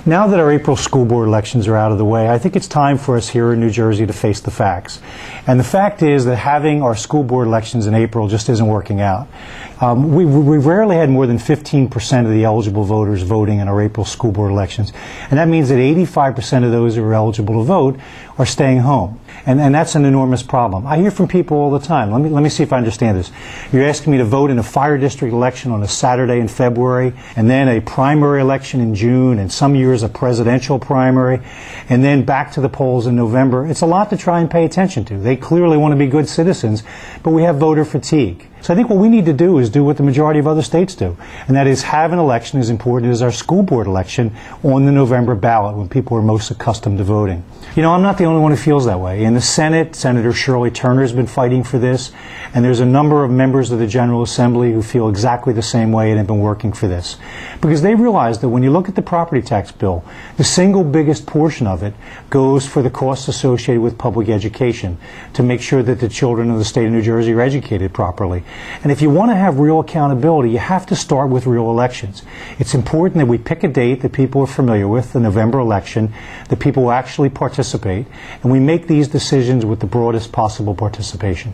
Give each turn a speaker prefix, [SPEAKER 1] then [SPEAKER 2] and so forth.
[SPEAKER 1] Now that our April school board elections are out of the way, I think it's time for us here in New Jersey to face the facts. And the fact is that having our school board elections in April just isn't working out. We rarely had more than 15% of the eligible voters voting in our April school board elections. And that means that 85% of those who are eligible to vote are staying home. And that's an enormous problem. I hear from people all the time. Let me see if I understand this. You're asking me to vote in a fire district election on a Saturday in February, and then a primary election in June, and some years a presidential primary, and then back to the polls in November. It's a lot to try and pay attention to. They clearly want to be good citizens, but we have voter fatigue. So I think what we need to do is do what the majority of other states do, and that is have an election as important as our school board election on the November ballot when people are most accustomed to voting. You know, I'm not the only one who feels that way. In the Senate, Senator Shirley Turner has been fighting for this, and there's a number of members of the General Assembly who feel exactly the same way and have been working for this. Because they realize that when you look at the property tax bill, the single biggest portion of it goes for the costs associated with public education to make sure that the children of the state of New Jersey are educated properly. And if you want to have real accountability, you have to start with real elections. It's important that we pick a date that people are familiar with, the November election, that people will actually participate, and we make these decisions with the broadest possible participation.